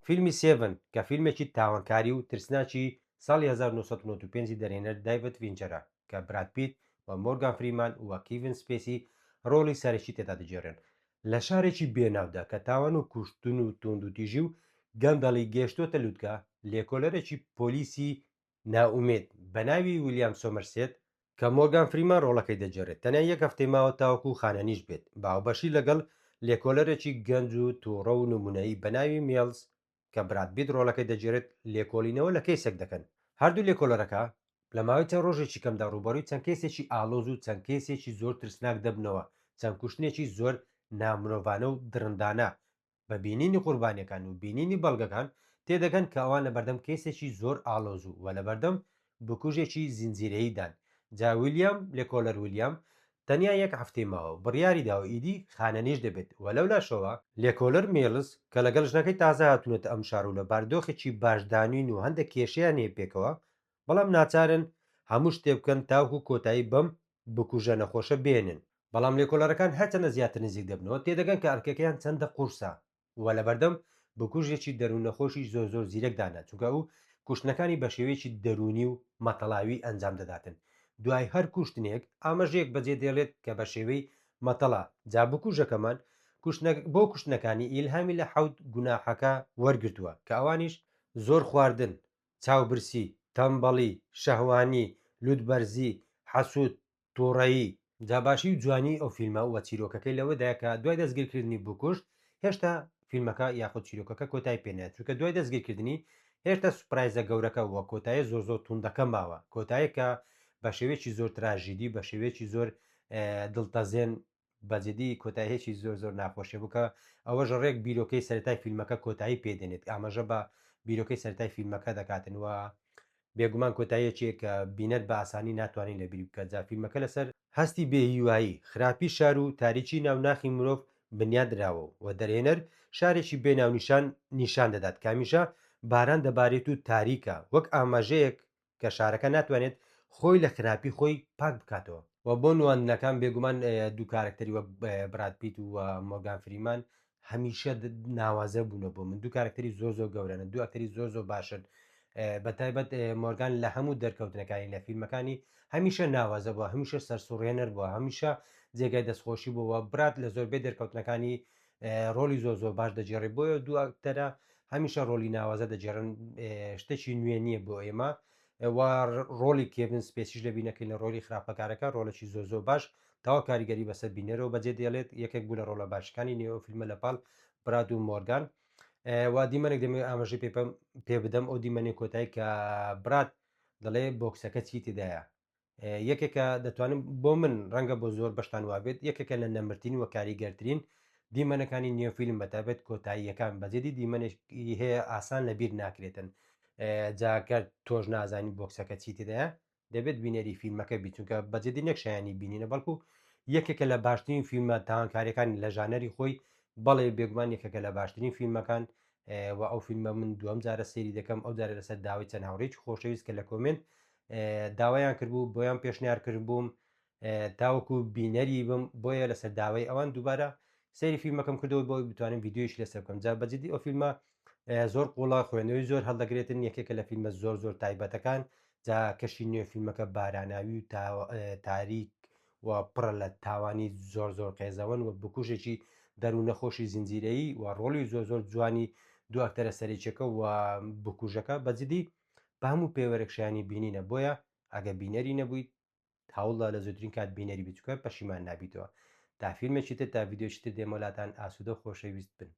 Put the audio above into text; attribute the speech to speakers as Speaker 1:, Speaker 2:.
Speaker 1: فیلمی سێڤن کە فیلمێکی تاوانکاری و ترسناکی ساڵی 1995 دەرێنەر دایڤەت ڤینچەرە کە براد پیت و مۆرگان فریمان و کیڤن سپێسی ڕۆڵی سەرەکی تێدا دەجێڕێن لە شارێکی بێناودا کە تاوان و کوشتن و توندوتیژی و گەندەڵی گەشتۆتە لووتکە لێکۆلەرێکی پۆلیسی ناومێت بە ناوی ویلیام سۆمەرسێت کە مۆرگان فریمان ڕۆڵەکەی دەجێڕێت تەنیا یەک هەفتەی ماوە تاوەکو خانەنیش بێت باوبەشی لەگەڵ لێکۆلەرێکی گەنج و تووڕە و نمونەیی بە ناوی میێڵز کە براد پیت ڕۆڵەکەی دەجێرێت لێکۆڵینەوە لە کەیسێک دەکەن هەردوو لێکۆلەرەکە لە ماوەی چەند ڕۆژێکی کەمدا ڕووبەڕووی چەند کەیسێکی ئالۆز و چەند کەیسێکی زۆر ترسناک دەبنەوە چەند کوشتێکی زۆر نامرۆڤانە و درندانە بە بینینی قوربانیەکان و بینینی بەڵگەکان تێدەگەن کە ئەوان لە بەردەم کەیسێکی زۆر ئالۆز و لە بەردەم بکوژێکی زنجیرەییدان جا ویلیام لێکۆلەر ویلیام تەنیا یەک هەفتەی ماوە بڕیاری داوە ئیدی خانەنیش دەبێت و لەو لاشەوە لێکۆلەر مێڵز کە لەگەڵ ژنەکەی تازە هاتوونەتە ئەم شار و لە باردۆخێکی باشدانین و هەندێک کێشیان هەیە پێکەوە بەڵام ناچارن هەموو شتێ بکەن تاوکو کۆتایی بەم بکوژە نەخۆشە بێنن بەڵام لێکۆلەرەکان هەرچەندە زیاتر نزیک دەبنەوە تێدەگەن کە ئەرکەکەیان چەندە قورسە وە لە بەردەم بکوژێکی دەروونەخۆشی زۆر زۆر زیرەکدانا چونکە ئەو کوشتنەکانی بە شێوەیەکی دەرونی و مەتەڵاوی ئەنجام دەداتن دوای هەر کوشتنێک ئاماژەیەک بەجێ دێڵێت کە بە شێوەی مەتەڵا جا بکوژەکەمان بۆ کوشتنەکانی ئیلهامی لە حەوت گوناحەکە وەرگرتووە کە ئەوانیش زۆر خواردن چاوبرسی تەمبەڵی شەهوانی لوودبەرزی حەسوود تووڕەیی جاباشی و جوانی ئەو فیلمە وە چیرۆکەکەی لەوەدایە کە دوای دەستگیرکردنی بکوشت هێشتا فیلمەکە یاخود چیرۆکەکە کۆتای پێنێت چونکە دوای دەستگیرکردنی هێشتا سوپرایزە گەورەکە وە کۆتایە زۆر زۆر توندەکە ماوە کۆتاییکە بە شێوێکی زۆر تراژیدی بە شێوێکی زۆر دڵتەزێن بەجددی کۆتاییەکی زۆر زۆر ناخۆشیە بووکە ئەوەژ ڕێک بیرۆکەی سەرەتای فیلمەکە کۆتایی پێدێنێت ئاماژە بە بیرۆکەی سەرەتای فیلمەکە دەکاتنەوە بێگومان کۆتاییەکێک کە بینەت بە ئاسانی ناتوانین لە بیری بکە جا فیلمەکە لەسەر هەستی بێهیوایی خراپی شار و تاریکی ناوناخی مرۆڤ بنیادراوە و دەرێنەر شارێکی بێناونیشان نیشان دەدات کامیشە باران دەبارێت و تاریکە وەک ئاماژەیەک کە شارەکە ناتوانێت خۆی لە خراپی خۆی پاک بکاتەوە و بۆ نواندنەکان بێگومان دوو کارکتەری وەک براد پیت و مۆرگان فریمان هەمیشە ناوازە بوونە بۆ من دوو کارکتەری زۆر زۆر گەورەنە دوو ئەکتەری زۆر زۆر باشن بەتایبەت مۆرگان لە هەموو دەرکەوتنەکانی لە فیلمەکانی هەمیشە ناوازە بووە هەمیشە سەرسوڕێنەر بووە هەمیشە جێگای دەستخۆشی بووە برات لە زۆربەی دەرکەوتنەکانی ڕۆلی زۆر زۆر باش دەجێڕێ بۆیە دوو ئەکتەرە هەمیشە ڕۆلی ناوازە دەجێڕن شتێکی نوێ نییە بۆ ئێمە ڕۆلی کێڤن سپێسیش دەبینەکەی لە ڕۆلی خراپەکارەکە ڕۆڵێکی زۆر زۆر باش تاوا کاریگەری بەسەر بینەرەوە بەجێ دێڵێت یەکێک بوو لە ڕۆڵە باشەکانی نێوە فیلمە لەپاڵ براد و مۆرگان وا دیمەنێک دەمێ ئاماژەی پێ بدەم ئەو دیمەنێ کۆتایی کە برات دەڵێ بۆکسەکە چی تێدایە یەکێکە دەتوانم بۆ من ڕەنگە بۆ زۆر بەشتان وابێت یەکێکە لە نەمرتین و کاریگەرترین دیمەنەکانی نیۆفیلم بەتابێت کۆتاییەکان بەجێدی دیمەنێکی هەیە ئاسان لەبیر ناکرێتن جاکە تۆژ نازانی بۆکسەکە چی تێدایە دەبێت بینەری فیلمەکە بیت چونکە بەجێدی نەکشایانی بینینە بەڵکو یەکێکە لە باشترین فیلمە تاوانکاریەکانی لە ژانەری خۆی بەڵێ بێگومان یەکێکە لە باشترین فیلمەکان و ئەو فیلمە من دووەم جارە سەیری دەکەم ئەو جارە لەسەر داوای چەند هاوڕێکی خۆشەویست کە لە کۆمنت داوایان کردبوو بۆیان پێشنیار کرد بووم تاوەکو بینەری بم بۆیە لەسەر داوای ئەوان دووبارە سەیری فیلمەکەم کردەوە بۆی بتوانم ڤیددیۆیش لەسەر بکەم جا بەجددی ئەو فیلمە زۆر قوڵا خوێندەوەی زۆر هەڵدەگرێتن یەکێکە لە فیلمە زۆر زۆر تایبەتەکان جا کەشی نوێ فیلمەکە باراناوی و تاریک و پڕە لە تاوانی زۆر زۆر قێزەوەن و بکوژێکی دەروونەخۆشی زنجیرەیی و ڕۆڵی زۆر زۆر جوانی دوو ئەکتەرە سەرچێکە و بکوژەکە بەجددی بە هەموو پێوەرەکشیانی بینینە بۆیە ئەگە بینەری نەبوویت هەوڵە لە زۆترین کات بینەری بچووکە پەشیمان نابیتەوە تا فیلمێکی تر تا ڤیددیۆشتر دێمەلاتان ئاسوودە خۆشەویست بن.